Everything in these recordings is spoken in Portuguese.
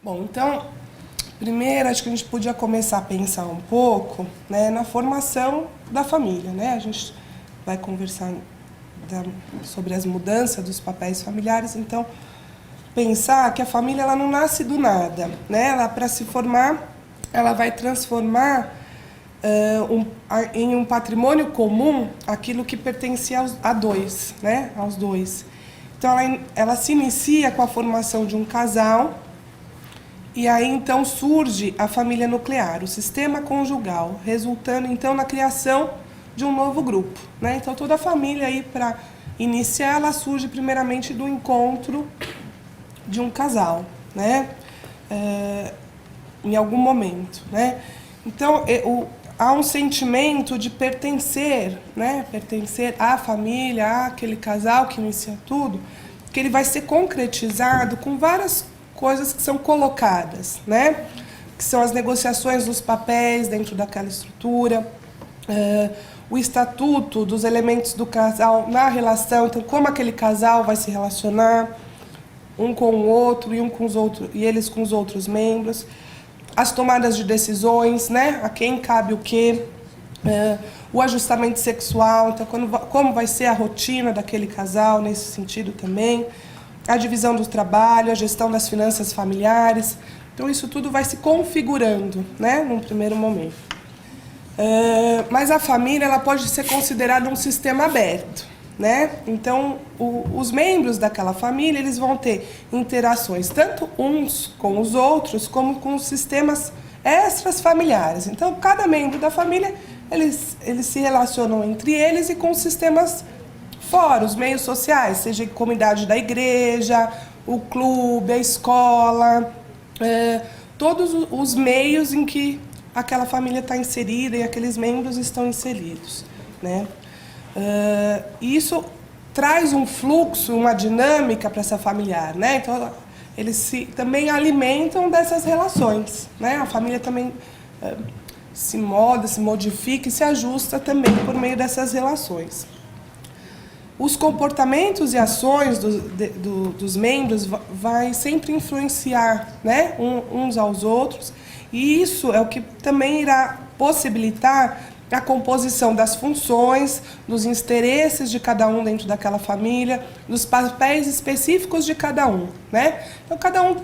Bom, então, primeiro acho que a gente podia começar a pensar um pouco, né, na formação da família, né? A gente vai conversar sobre as mudanças dos papéis familiares, então pensar que a família ela não nasce do nada, né? Ela para se formar, ela vai transformar em um patrimônio comum aquilo que pertencia a dois, né? Aos dois. Então ela se inicia com a formação de um casal. E aí, então, surge a família nuclear, o sistema conjugal, resultando, então, na criação de um novo grupo, né? Então, toda a família, aí, para iniciar, ela surge primeiramente do encontro de um casal, né? Em algum momento, né? Então, há um sentimento de pertencer, né? Pertencer à família, àquele casal que inicia tudo, que ele vai ser concretizado com várias coisas que são colocadas, né? Que são as negociações dos papéis dentro daquela estrutura, o estatuto dos elementos do casal na relação, então como aquele casal vai se relacionar um com o outro e um com os outros e eles com os outros membros, as tomadas de decisões, né? A quem cabe o quê, o ajustamento sexual, então como vai ser a rotina daquele casal nesse sentido também. A divisão do trabalho, a gestão das finanças familiares. Então, isso tudo vai se configurando, né, num primeiro momento. Mas a família ela pode ser considerada um sistema aberto, né? Então, os membros daquela família eles vão ter interações tanto uns com os outros, como com os sistemas extras familiares. Então, cada membro da família eles se relacionam entre eles e com os sistemas fora, os meios sociais, seja a comunidade da igreja, o clube, a escola, todos os meios em que aquela família está inserida e aqueles membros estão inseridos, né? Isso traz um fluxo, uma dinâmica para essa familiar, né? Então, eles também alimentam dessas relações, né? A família também se molda, se modifica e se ajusta também por meio dessas relações. Os comportamentos e ações dos membros vai sempre influenciar, né, uns aos outros, e isso é o que também irá possibilitar a composição das funções, dos interesses de cada um dentro daquela família, dos papéis específicos de cada um, né? Então, cada um,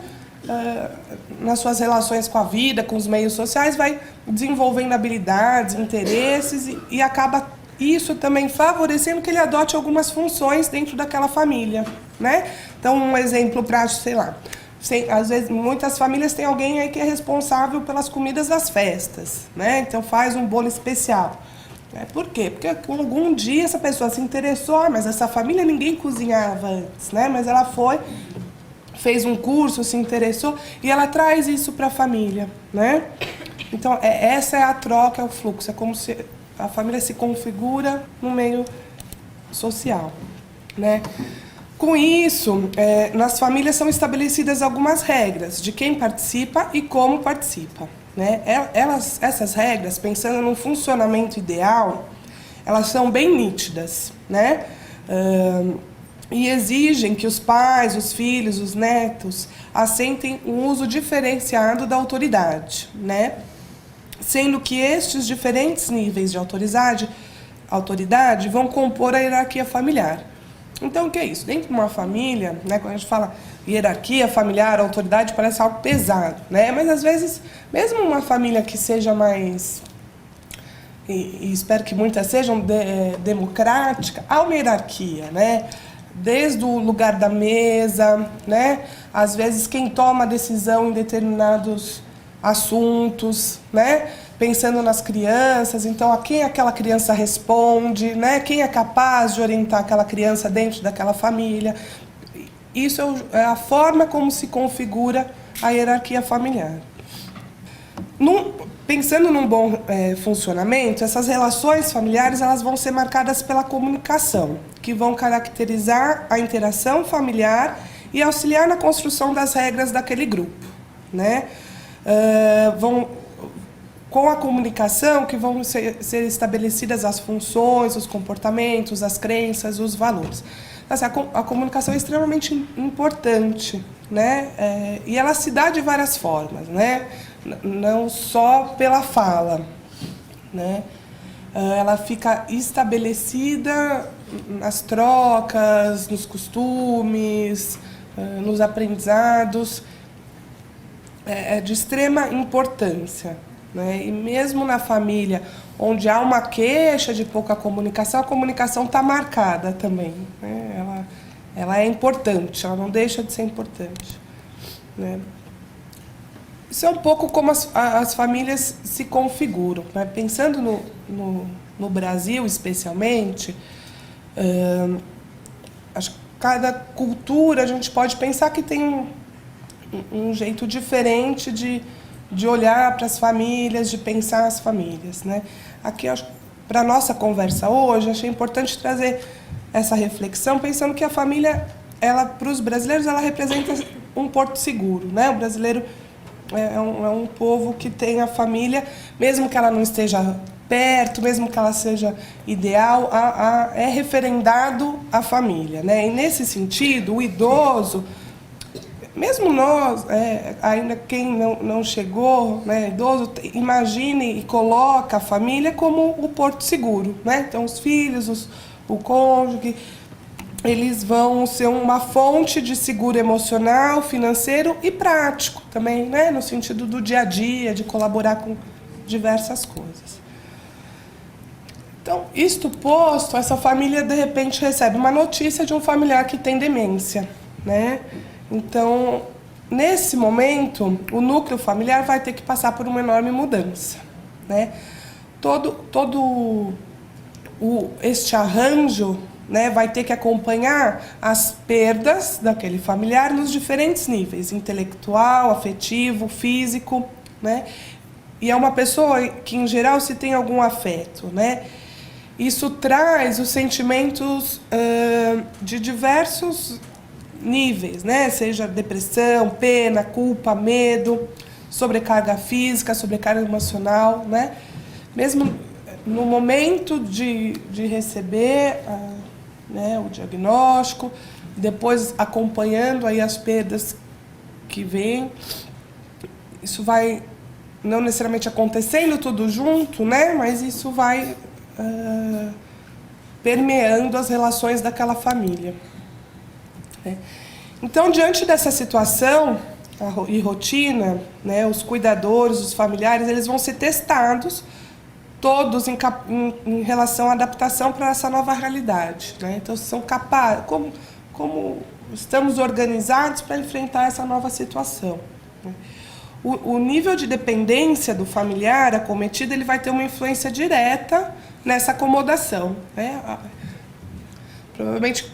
nas suas relações com a vida, com os meios sociais, vai desenvolvendo habilidades, interesses e acaba isso também favorecendo que ele adote algumas funções dentro daquela família, né? Então, um exemplo prático, sei lá, às vezes, muitas famílias têm alguém aí que é responsável pelas comidas das festas, né? Então, faz um bolo especial. Por quê? Porque algum dia essa pessoa se interessou, mas essa família ninguém cozinhava antes, né? Mas ela fez um curso, se interessou, e ela traz isso para a família, né? Então, essa é a troca, é o fluxo, é como se a família se configura no meio social, né? Com isso, nas famílias são estabelecidas algumas regras de quem participa e como participa, né? Essas regras, pensando no funcionamento ideal, elas são bem nítidas, né? E exigem que os pais, os filhos, os netos assentem um uso diferenciado da autoridade, né? Sendo que estes diferentes níveis de autoridade vão compor a hierarquia familiar. Então, o que é isso? Dentro de uma família, né, quando a gente fala hierarquia familiar, autoridade, parece algo pesado, né? Mas, às vezes, mesmo uma família que seja mais, e espero que muitas sejam democrática, há uma hierarquia, né? Desde o lugar da mesa, né? Às vezes, quem toma a decisão em determinados assuntos, né? Pensando nas crianças, então a quem aquela criança responde, né? Quem é capaz de orientar aquela criança dentro daquela família. Isso é a forma como se configura a hierarquia familiar. Pensando num bom funcionamento, essas relações familiares elas vão ser marcadas pela comunicação, que vão caracterizar a interação familiar e auxiliar na construção das regras daquele grupo, né? Com a comunicação que vão ser estabelecidas as funções, os comportamentos, as crenças, os valores. assim, a comunicação é extremamente importante, né? E ela se dá de várias formas, né? Não só pela fala, né? Ela fica estabelecida nas trocas, nos costumes, nos aprendizados, é de extrema importância, né? E mesmo na família onde há uma queixa de pouca comunicação, a comunicação está marcada também, né? Ela é importante, ela não deixa de ser importante, né? Isso é um pouco como as famílias se configuram, né? Pensando no Brasil, especialmente, acho que cada cultura a gente pode pensar que tem um jeito diferente de olhar para as famílias, de pensar as famílias, né? Aqui, para a nossa conversa hoje, achei importante trazer essa reflexão, pensando que a família, para os brasileiros, ela representa um porto seguro, né? O brasileiro é um povo que tem a família, mesmo que ela não esteja perto, mesmo que ela seja ideal, é referendado a família, né? E nesse sentido, o idoso, mesmo nós, ainda quem não chegou, né, idoso, imagine e coloca a família como o porto seguro, né? Então, os filhos, o cônjuge, eles vão ser uma fonte de seguro emocional, financeiro e prático também, né? No sentido do dia a dia, de colaborar com diversas coisas. Então, isto posto, essa família, de repente, recebe uma notícia de um familiar que tem demência, né? Então, nesse momento, o núcleo familiar vai ter que passar por uma enorme mudança, né? Este arranjo, né, vai ter que acompanhar as perdas daquele familiar nos diferentes níveis, intelectual, afetivo, físico, né? E é uma pessoa que, em geral, se tem algum afeto, né? Isso traz os sentimentos de diversos níveis, né? Seja depressão, pena, culpa, medo, sobrecarga física, sobrecarga emocional, né? Mesmo no momento de receber né, o diagnóstico, depois acompanhando aí as perdas que vêm, isso vai não necessariamente acontecendo tudo junto, né? Mas isso vai permeando as relações daquela família. Então, diante dessa situação e rotina, né, os cuidadores, os familiares, eles vão ser testados todos em relação à adaptação para essa nova realidade, né? Então, são capazes, como estamos organizados para enfrentar essa nova situação, né? O nível de dependência do familiar acometido, ele vai ter uma influência direta nessa acomodação, né? Provavelmente,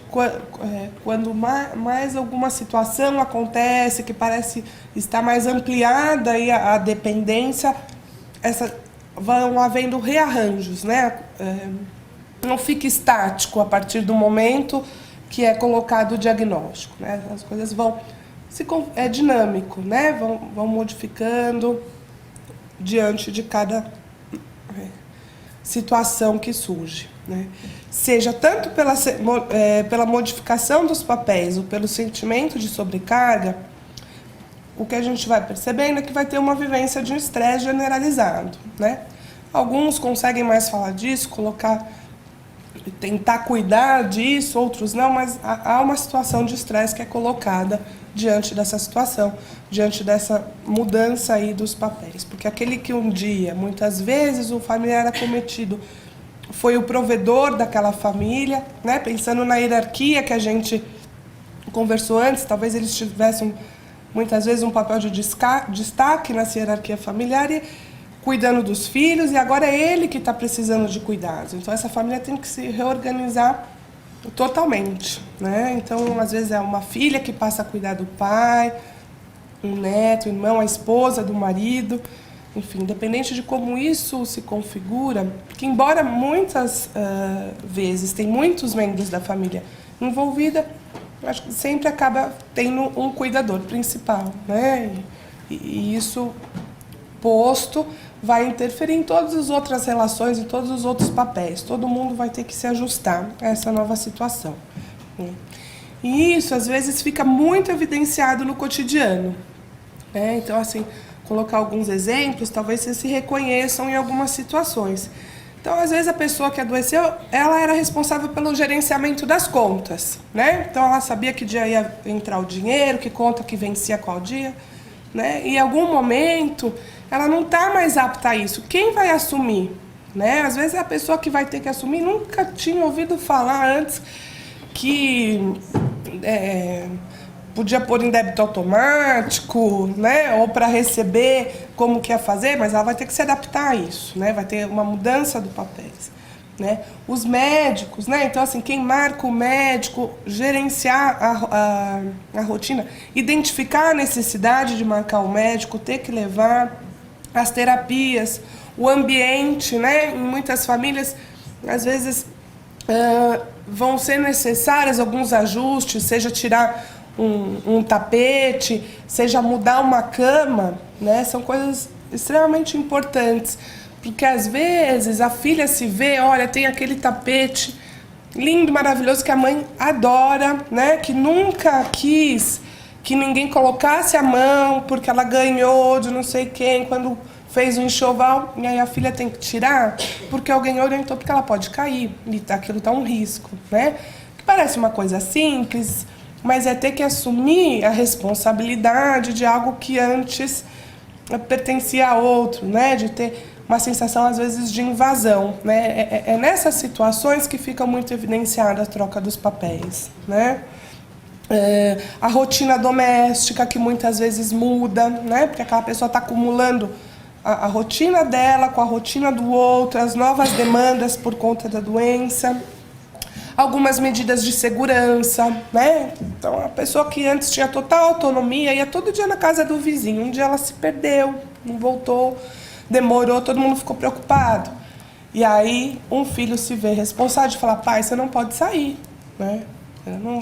quando mais alguma situação acontece que parece estar mais ampliada aí a dependência, vão havendo rearranjos, né? Não fica estático a partir do momento que é colocado o diagnóstico, né? As coisas é dinâmico, né? Vão modificando diante de cada situação que surge, né? Seja tanto pela modificação dos papéis ou pelo sentimento de sobrecarga, o que a gente vai percebendo é que vai ter uma vivência de um estresse generalizado, né? Alguns conseguem mais falar disso, tentar cuidar disso, outros não, mas há uma situação de estresse que é colocada diante dessa situação, diante dessa mudança aí dos papéis. Porque aquele que um dia, muitas vezes, o familiar acometido foi o provedor daquela família, né? Pensando na hierarquia que a gente conversou antes, talvez eles tivessem, muitas vezes, um papel de destaque nessa hierarquia familiar e cuidando dos filhos, e agora é ele que está precisando de cuidados. Então, essa família tem que se reorganizar totalmente, né? Então, às vezes, é uma filha que passa a cuidar do pai, um neto, um irmão, a esposa do marido. Enfim, independente de como isso se configura, que embora muitas vezes tem muitos membros da família envolvida, acho que sempre acaba tendo um cuidador principal, né? E isso posto vai interferir em todas as outras relações e todos os outros papéis. Todo mundo vai ter que se ajustar a essa nova situação. né? E isso, às vezes, fica muito evidenciado no cotidiano, né? Então, assim, colocar alguns exemplos, talvez vocês se reconheçam em algumas situações. Então, às vezes, a pessoa que adoeceu, ela era responsável pelo gerenciamento das contas, né? Então, ela sabia que dia ia entrar o dinheiro, que conta que vencia qual dia, né? E em algum momento, ela não está mais apta a isso. Quem vai assumir, né? Às vezes, a pessoa que vai ter que assumir nunca tinha ouvido falar antes que podia pôr em débito automático, né? Ou para receber, como que ia fazer, mas ela vai ter que se adaptar a isso, né? Vai ter uma mudança do papéis, né? Os médicos, né? Então, assim, quem marca o médico, gerenciar a rotina, identificar a necessidade de marcar o médico, ter que levar as terapias, o ambiente, né? Em muitas famílias, às vezes, vão ser necessários alguns ajustes, seja tirar um tapete, seja mudar uma cama, né? São coisas extremamente importantes, porque às vezes a filha se vê, olha, tem aquele tapete lindo, maravilhoso, que a mãe adora, né? Que nunca quis que ninguém colocasse a mão, porque ela ganhou de não sei quem, quando fez um enxoval, e aí a filha tem que tirar, porque alguém orientou, porque ela pode cair, e aquilo está um risco, né? Que parece uma coisa simples, mas é ter que assumir a responsabilidade de algo que antes pertencia a outro, né? De ter uma sensação, às vezes, de invasão, né? É nessas situações que fica muito evidenciada a troca dos papéis, né? A rotina doméstica, que muitas vezes muda, né? Porque aquela pessoa está acumulando a rotina dela com a rotina do outro, as novas demandas por conta da doença, algumas medidas de segurança, né? Então, a pessoa que antes tinha total autonomia ia todo dia na casa do vizinho. Um dia ela se perdeu, não voltou, demorou, todo mundo ficou preocupado. E aí, um filho se vê responsável de falar, pai, você não pode sair, né?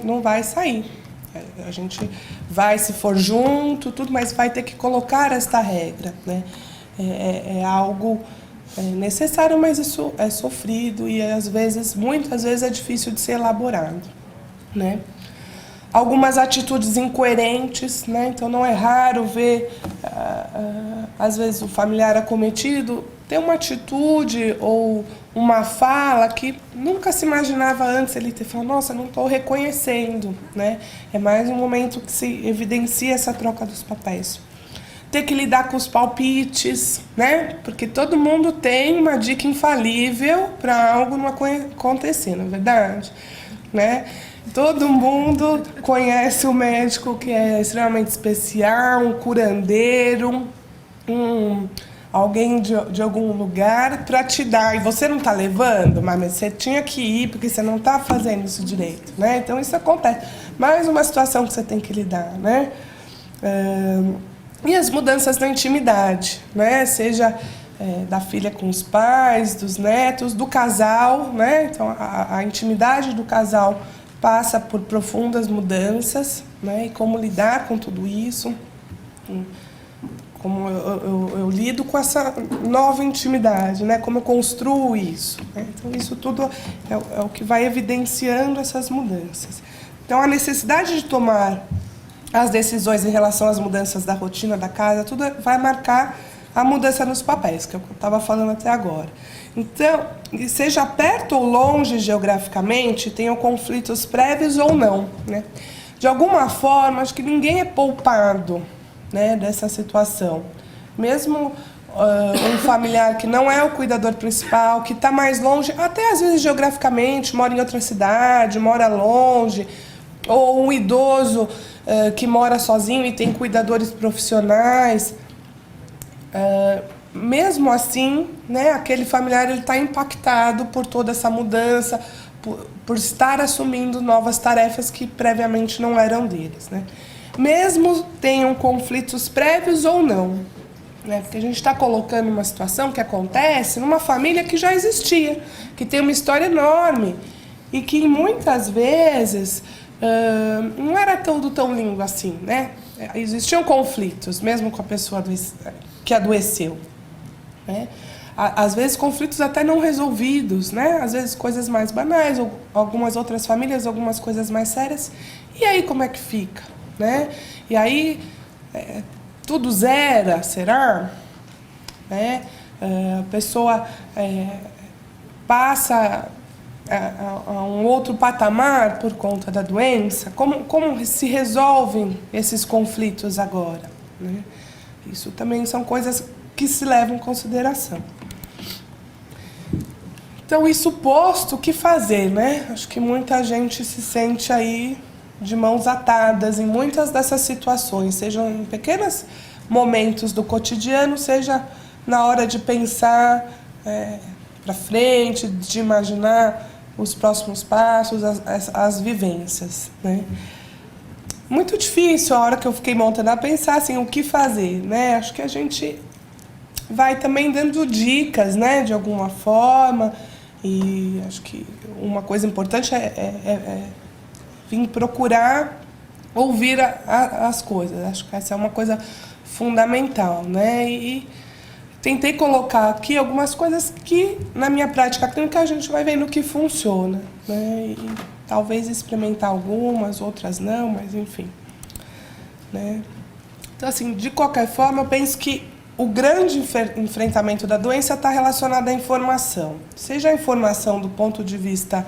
Não vai sair. A gente vai, se for junto, tudo, mas vai ter que colocar esta regra, né? É algo necessário, mas isso é sofrido e às vezes, muitas vezes é difícil de ser elaborado, né? Algumas atitudes incoerentes, né? Então não é raro ver, às vezes, o familiar acometido ter uma atitude ou uma fala que nunca se imaginava antes ele ter falado, nossa, não estou reconhecendo, né? É mais um momento que se evidencia essa troca dos papéis. Ter que lidar com os palpites, né? Porque todo mundo tem uma dica infalível para algo não acontecer, não é verdade? Né? Todo mundo conhece o médico que é extremamente especial, um curandeiro, alguém de algum lugar para te dar. E você não está levando, mas você tinha que ir porque você não está fazendo isso direito, né? Então isso acontece. Mais uma situação que você tem que lidar, né? E as mudanças na intimidade, né? Seja da filha com os pais, dos netos, do casal, né? Então, a intimidade do casal passa por profundas mudanças, né? E como lidar com tudo isso, como eu lido com essa nova intimidade, né? Como eu construo isso, né? Então, isso tudo é o que vai evidenciando essas mudanças. Então, a necessidade de tomar as decisões em relação às mudanças da rotina da casa, tudo vai marcar a mudança nos papéis, que eu estava falando até agora. Então, seja perto ou longe geograficamente, tenham conflitos prévios ou não, né? De alguma forma, acho que ninguém é poupado, né, dessa situação. Mesmo um familiar que não é o cuidador principal, que está mais longe, até às vezes geograficamente, mora em outra cidade, mora longe, ou um idoso que mora sozinho e tem cuidadores profissionais, mesmo assim, né, aquele familiar está impactado por toda essa mudança, por estar assumindo novas tarefas que previamente não eram deles, né? Mesmo tenham conflitos prévios ou não, né? Porque a gente está colocando uma situação que acontece numa família que já existia, que tem uma história enorme e que muitas vezes não era tudo tão lindo assim, né? Existiam conflitos, mesmo com a pessoa que adoeceu, né? às vezes conflitos até não resolvidos, né? Às vezes coisas mais banais, ou algumas outras famílias, algumas coisas mais sérias. E aí como é que fica, né? E aí tudo zera, será? Né? A pessoa passa a um outro patamar por conta da doença. Como se resolvem esses conflitos agora, né? Isso também são coisas que se levam em consideração. Então, isso posto, o que fazer, né? Acho que muita gente se sente aí de mãos atadas em muitas dessas situações, sejam em pequenos momentos do cotidiano, seja na hora de pensar para frente, de imaginar os próximos passos, as vivências, né? Muito difícil a hora que eu fiquei montando a pensar assim, o que fazer, né? Acho que a gente vai também dando dicas, né, de alguma forma, e acho que uma coisa importante é vir procurar ouvir as coisas. Acho que essa é uma coisa fundamental, né? E tentei colocar aqui algumas coisas que, na minha prática clínica, a gente vai vendo que funciona, né? E talvez experimentar algumas, outras não, mas enfim, né? Então, assim, de qualquer forma, eu penso que o grande enfrentamento da doença está relacionado à informação. Seja a informação do ponto de vista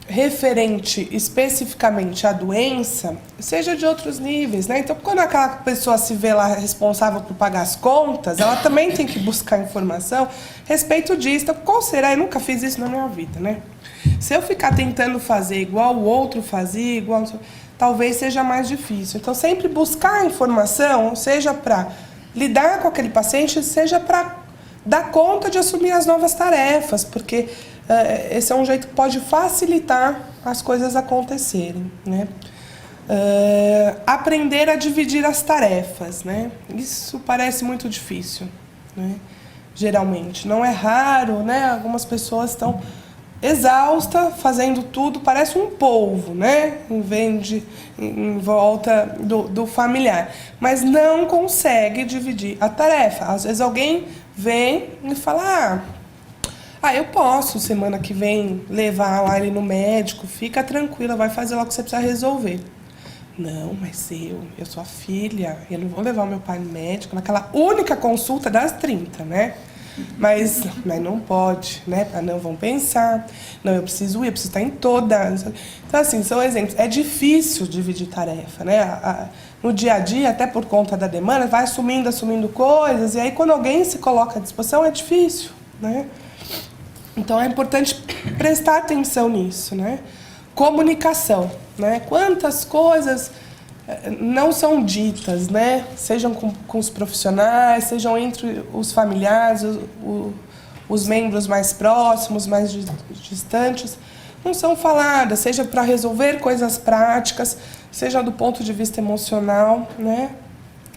referente especificamente à doença, seja de outros níveis, né? Então, quando aquela pessoa se vê lá responsável por pagar as contas, ela também tem que buscar informação a respeito disso. Então, qual será? Eu nunca fiz isso na minha vida, né? Se eu ficar tentando fazer igual o outro fazia, talvez seja mais difícil. Então, sempre buscar informação, seja para lidar com aquele paciente, seja para dar conta de assumir as novas tarefas, porque esse é um jeito que pode facilitar as coisas acontecerem, né? Aprender a dividir as tarefas, né? Isso parece muito difícil, né? Geralmente. Não é raro, né? Algumas pessoas estão exaustas, fazendo tudo, parece um polvo, né? Em volta do familiar. Mas não consegue dividir a tarefa. Às vezes alguém vem e fala, eu posso, semana que vem, levar lá ele no médico, fica tranquila, vai fazer lá o que você precisa resolver. Não, mas eu sou a filha, eu não vou levar o meu pai no médico naquela única consulta das 30, né? Mas não pode, né? Não vão pensar, não, eu preciso estar em todas. Então, assim, são exemplos. É difícil dividir tarefa, né? No dia a dia, até por conta da demanda, vai assumindo coisas, e aí quando alguém se coloca à disposição, é difícil, né? Então, é importante prestar atenção nisso, né? Comunicação, né? Quantas coisas não são ditas, né? Sejam com os profissionais, sejam entre os familiares, os membros mais próximos, mais distantes, não são faladas, seja para resolver coisas práticas, seja do ponto de vista emocional, né?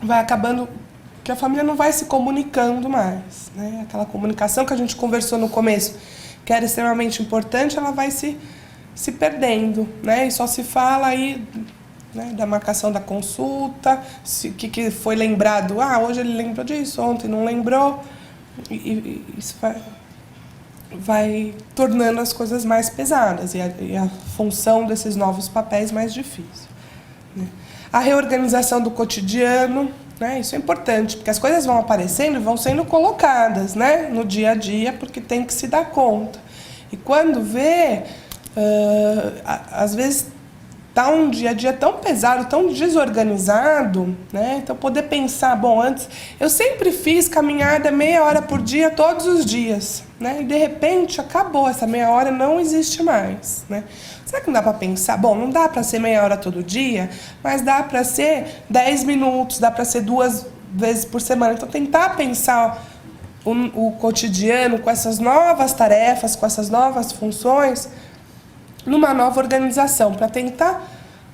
Vai acabando que a família não vai se comunicando mais, né? Aquela comunicação que a gente conversou no começo, que era extremamente importante, ela vai se perdendo, né? E só se fala aí, né, da marcação da consulta, que foi lembrado, hoje ele lembrou disso, ontem não lembrou, e isso vai tornando as coisas mais pesadas e a função desses novos papéis mais difícil, né? A reorganização do cotidiano, né, isso é importante, porque as coisas vão aparecendo e vão sendo colocadas, né, no dia a dia, porque tem que se dar conta. E quando vê, às vezes tá um dia a dia tão pesado, tão desorganizado, né? Então, poder pensar, antes eu sempre fiz caminhada meia hora por dia, todos os dias, né? E, de repente, acabou, essa meia hora não existe mais, né? Será que não dá para pensar? Não dá para ser meia hora todo dia, mas dá para ser 10 minutos, dá para ser 2 vezes por semana. Então, tentar pensar o cotidiano com essas novas tarefas, com essas novas funções, numa nova organização, para tentar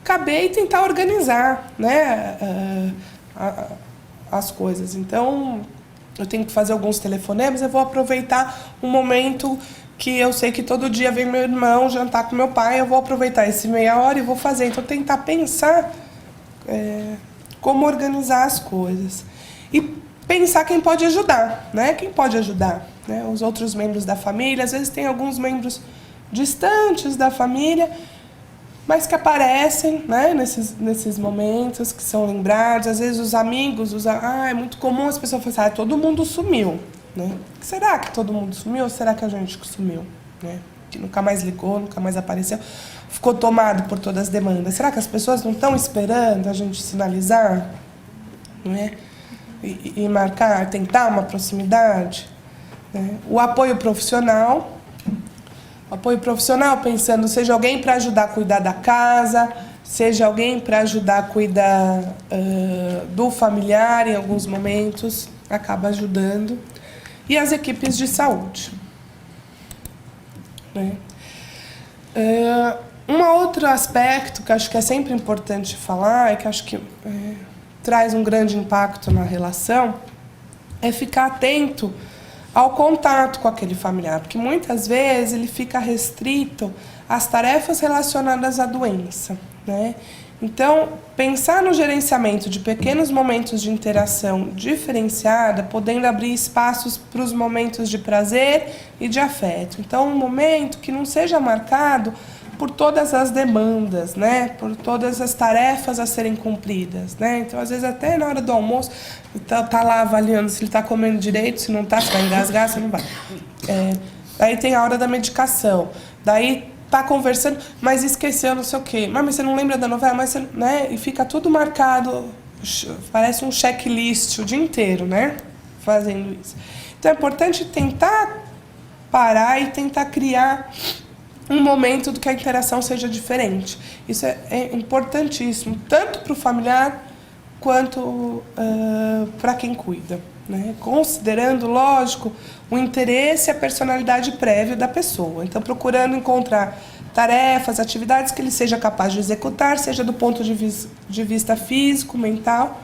caber e tentar organizar, né, as coisas. Então, eu tenho que fazer alguns telefonemas, eu vou aproveitar um momento que eu sei que todo dia vem meu irmão jantar com meu pai, eu vou aproveitar esse meia hora e vou fazer. Então, tentar pensar como organizar as coisas. E pensar quem pode ajudar, né? Quem pode ajudar, né? Os outros membros da família, às vezes tem alguns membros distantes da família, mas que aparecem, né, nesses momentos, que são lembrados. Às vezes os amigos, é muito comum as pessoas falarem, todo mundo sumiu, né? Será que todo mundo sumiu ou será que a gente que sumiu, né? Que nunca mais ligou, nunca mais apareceu, ficou tomado por todas as demandas. Será que as pessoas não estão esperando a gente sinalizar, né? E marcar, tentar uma proximidade, né? O apoio profissional. Apoio profissional, pensando, seja alguém para ajudar a cuidar da casa, seja alguém para ajudar a cuidar do familiar em alguns momentos, acaba ajudando. E as equipes de saúde, né? Um outro aspecto que acho que é sempre importante falar, e que acho que traz um grande impacto na relação, é ficar atento ao contato com aquele familiar, porque muitas vezes ele fica restrito às tarefas relacionadas à doença, né? Então, pensar no gerenciamento de pequenos momentos de interação diferenciada, podendo abrir espaços para os momentos de prazer e de afeto. Então, um momento que não seja marcado por todas as demandas, né? Por todas as tarefas a serem cumpridas, né? Então, às vezes, até na hora do almoço, tá lá avaliando se ele está comendo direito, se não está, se vai engasgar, se não vai. Daí tem a hora da medicação. Daí tá conversando, mas esqueceu não sei o quê. Mas você não lembra da novela, mas você, né? E fica tudo marcado, parece um checklist o dia inteiro, né? Fazendo isso. Então, é importante tentar parar e tentar criar um momento do que a interação seja diferente. Isso é importantíssimo, tanto para o familiar quanto para quem cuida, né? Considerando, lógico, o interesse e a personalidade prévia da pessoa. Então, procurando encontrar tarefas, atividades que ele seja capaz de executar, seja do ponto de vista físico, mental,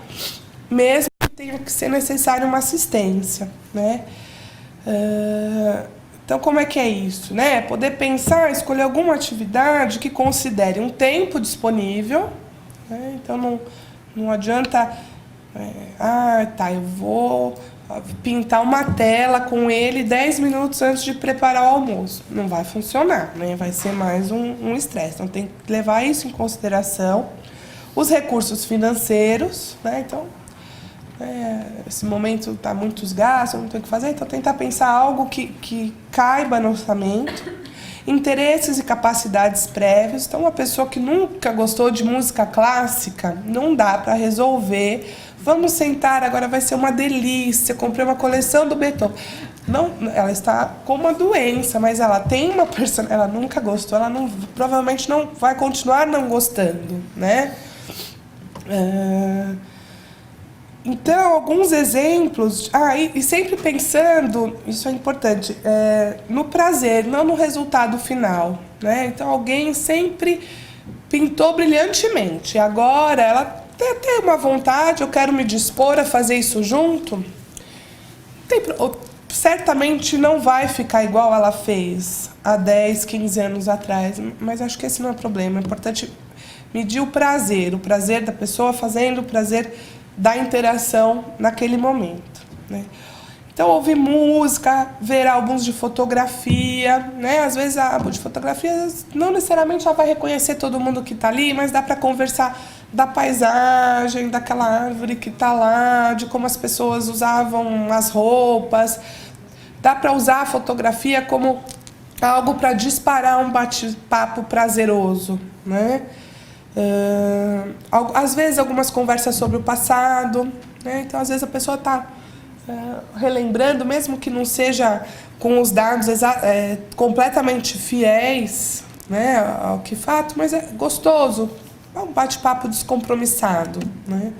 mesmo que tenha que ser necessário uma assistência, né? Então, como é que é isso, né? Poder pensar, escolher alguma atividade que considere um tempo disponível, né? Então, não adianta, eu vou pintar uma tela com ele 10 minutos antes de preparar o almoço. Não vai funcionar, né? Vai ser mais um estresse. Então, tem que levar isso em consideração. Os recursos financeiros, né? Então, esse momento está muitos gastos, não tem o que fazer, então tentar pensar algo que caiba no orçamento, interesses e capacidades prévios. Então, uma pessoa que nunca gostou de música clássica, não dá para resolver. Vamos sentar, agora vai ser uma delícia, comprei uma coleção do Beethoven. Não, ela está com uma doença, mas ela tem uma personalidade, ela nunca gostou, ela provavelmente não vai continuar não gostando, né? Então, alguns exemplos, e sempre pensando, isso é importante, no prazer, não no resultado final, né? Então, alguém sempre pintou brilhantemente, agora ela tem uma vontade, eu quero me dispor a fazer isso junto, certamente não vai ficar igual ela fez há 10, 15 anos atrás, mas acho que esse não é o problema, é importante medir o prazer da pessoa fazendo, o prazer da interação naquele momento, né? Então, ouvir música, ver álbuns de fotografia, né? Às vezes, a álbum de fotografia, não necessariamente ela vai reconhecer todo mundo que está ali, mas dá para conversar da paisagem, daquela árvore que está lá, de como as pessoas usavam as roupas. Dá para usar a fotografia como algo para disparar um bate-papo prazeroso, né? Às vezes algumas conversas sobre o passado, né? Então às vezes a pessoa está relembrando, mesmo que não seja com os dados completamente fiéis, né, ao que fato, mas é gostoso, é um bate-papo descompromissado, né?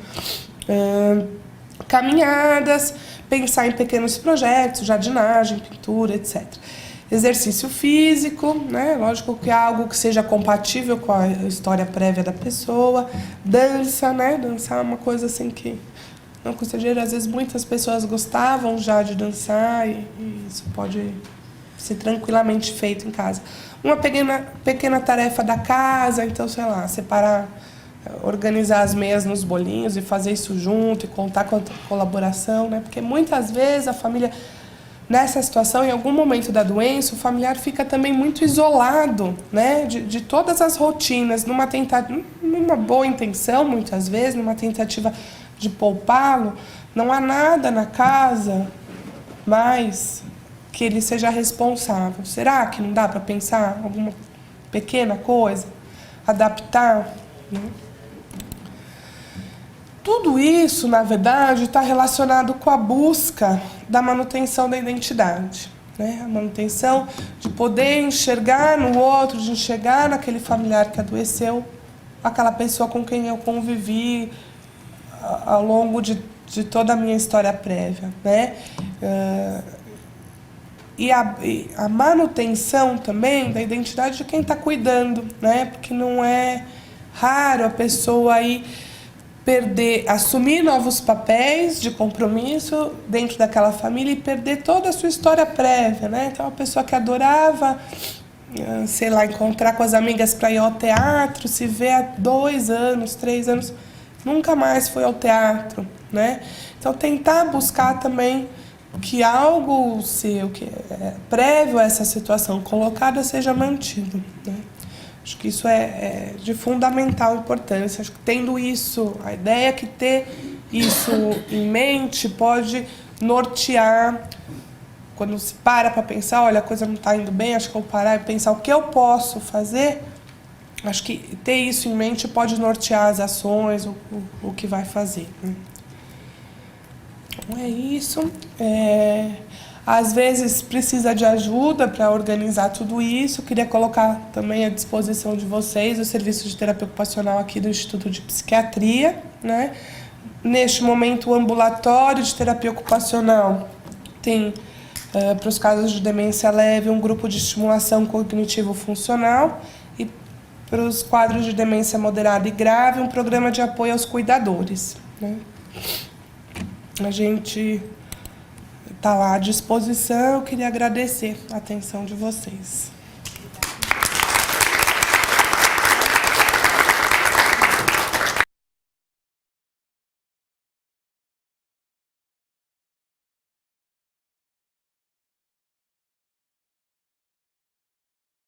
Caminhadas, pensar em pequenos projetos, jardinagem, pintura, etc. Exercício físico, né? Lógico que é algo que seja compatível com a história prévia da pessoa. Dança, né? Dançar é uma coisa assim que não custa dinheiro. Às vezes muitas pessoas gostavam já de dançar e isso pode ser tranquilamente feito em casa. Uma pequena tarefa da casa, então, sei lá, separar organizar as meias nos bolinhos e fazer isso junto e contar com a colaboração, né? Porque muitas vezes a família, nessa situação, em algum momento da doença, o familiar fica também muito isolado, né? De todas as rotinas, numa boa intenção, muitas vezes, numa tentativa de poupá-lo, não há nada na casa mais que ele seja responsável. Será que não dá para pensar alguma pequena coisa? Adaptar? Né? Tudo isso, na verdade, está relacionado com a busca da manutenção da identidade. Né? A manutenção de poder enxergar no outro, de enxergar naquele familiar que adoeceu, aquela pessoa com quem eu convivi ao longo de toda a minha história prévia. Né? E a manutenção também da identidade de quem está cuidando, né? Porque não é raro a pessoa aí assumir novos papéis de compromisso dentro daquela família e perder toda a sua história prévia, né? Então, uma pessoa que adorava, sei lá, encontrar com as amigas para ir ao teatro, se vê há 2 anos, 3 anos, nunca mais foi ao teatro, né? Então, tentar buscar também que algo seu, que é prévio a essa situação colocada, seja mantido, né? Acho que isso é de fundamental importância. Acho que tendo isso, a ideia é que ter isso em mente pode nortear, quando se para pensar, olha, a coisa não está indo bem, acho que eu vou parar e pensar o que eu posso fazer. Acho que ter isso em mente pode nortear as ações, o que vai fazer, né? Então é isso. Às vezes precisa de ajuda para organizar tudo isso. Queria colocar também à disposição de vocês o serviço de terapia ocupacional aqui do Instituto de Psiquiatria, né? Neste momento, o ambulatório de terapia ocupacional tem, para os casos de demência leve, um grupo de estimulação cognitivo-funcional e, para os quadros de demência moderada e grave, um programa de apoio aos cuidadores, né? A gente está lá à disposição. Eu queria agradecer a atenção de vocês.